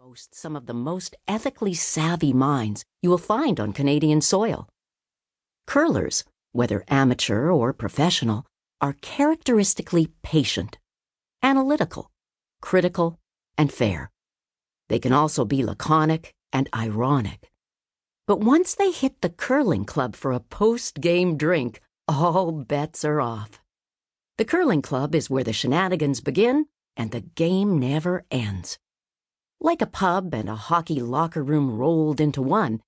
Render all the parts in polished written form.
boasts some of the most ethically savvy minds you will find on Canadian soil. Curlers, whether amateur or professional, are characteristically patient, analytical, critical, and fair. They can also be laconic and ironic. But once they hit the curling club for a post-game drink, all bets are off. The curling club is where the shenanigans begin and the game never ends. Like a pub and a hockey locker room rolled into one,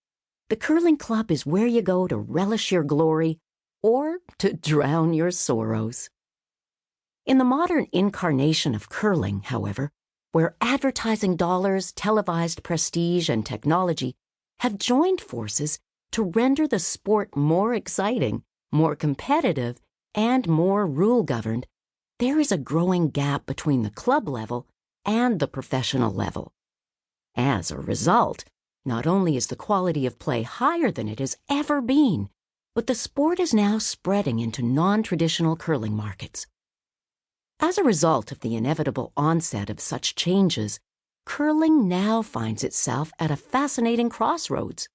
the curling club is where you go to relish your glory or to drown your sorrows. In the modern incarnation of curling, however, where advertising dollars, televised prestige, and technology have joined forces to render the sport more exciting, more competitive, and more rule-governed, there is a growing gap between the club level and the professional level. As a result, not only is the quality of play higher than it has ever been, but the sport is now spreading into non-traditional curling markets. As a result of the inevitable onset of such changes, curling now finds itself at a fascinating crossroads.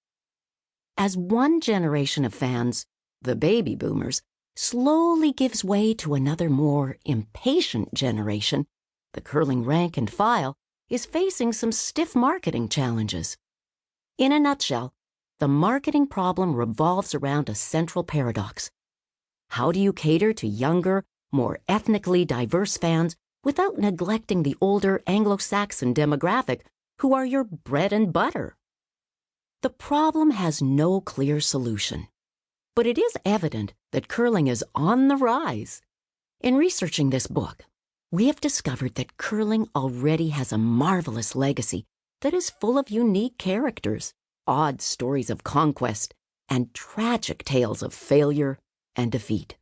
As one generation of fans, the baby boomers, slowly gives way to another more impatient generation, the curling rank and file is facing some stiff marketing challenges. In a nutshell, the marketing problem revolves around a central paradox. How do you cater to younger, more ethnically diverse fans without neglecting the older Anglo-Saxon demographic who are your bread and butter? The problem has no clear solution, but it is evident that curling is on the rise. In researching this book, we have discovered that curling already has a marvelous legacy that is full of unique characters, odd stories of conquest, and tragic tales of failure and defeat.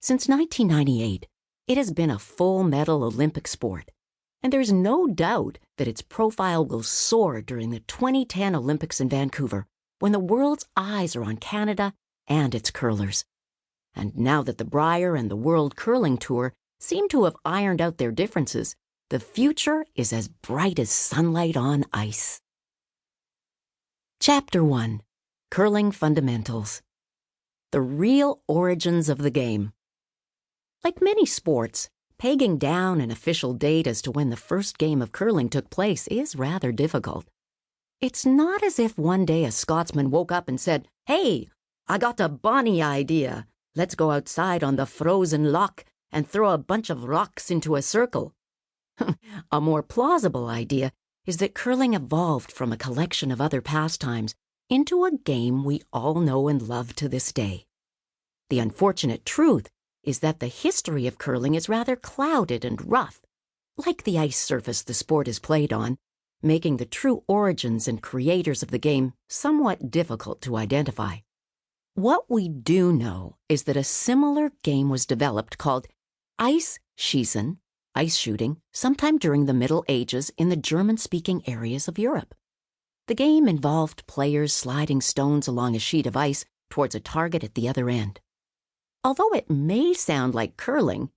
Since 1998, it has been a full-medal Olympic sport, and there's no doubt that its profile will soar during the 2010 Olympics in Vancouver, when the world's eyes are on Canada and its curlers. And now that the Brier and the World Curling Tour seem to have ironed out their differences, the future is as bright as sunlight on ice. Chapter 1. Curling Fundamentals. The Real Origins of the Game. Like many sports, pegging down an official date as to when the first game of curling took place is rather difficult. It's not as if one day a Scotsman woke up and said, "Hey, I got a bonny idea. Let's go outside on the frozen loch and throw a bunch of rocks into a circle." A more plausible idea is that curling evolved from a collection of other pastimes into a game we all know and love to this day. The unfortunate truth is that the history of curling is rather clouded and rough, like the ice surface the sport is played on, making the true origins and creators of the game somewhat difficult to identify. What we do know is that a similar game was developed called ice schießen, ice shooting, sometime during the Middle Ages in the German-speaking areas of Europe. The game involved players sliding stones along a sheet of ice towards a target at the other end. Although it may sound like curling,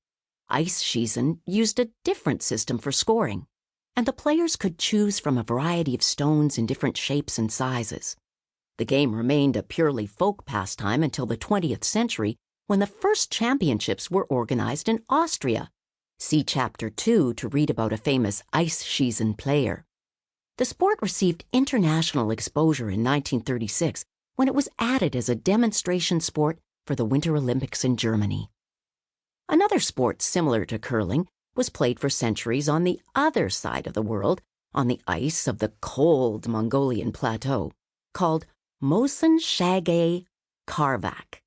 ice schießen used a different system for scoring, and the players could choose from a variety of stones in different shapes and sizes. The game remained a purely folk pastime until the 20th century, when the first championships were organized in Austria. See Chapter 2 to read about a famous ice schießen player. The sport received international exposure in 1936 when it was added as a demonstration sport for the Winter Olympics in Germany. Another sport similar to curling was played for centuries on the other side of the world, on the ice of the cold Mongolian plateau, called Mosenschäge Karvak.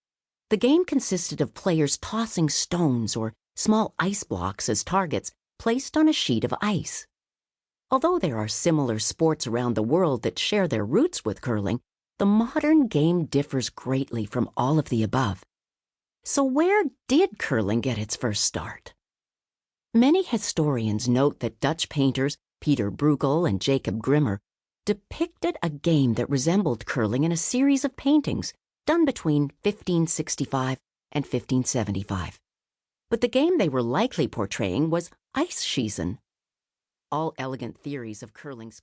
The game consisted of players tossing stones or small ice blocks as targets placed on a sheet of ice. Although there are similar sports around the world that share their roots with curling, the modern game differs greatly from all of the above. So where did curling get its first start? Many historians note that Dutch painters Peter Bruegel and Jacob Grimmer depicted a game that resembled curling in a series of paintings done between 1565 and 1575. But the game they were likely portraying was ice schießen. All elegant theories of curling's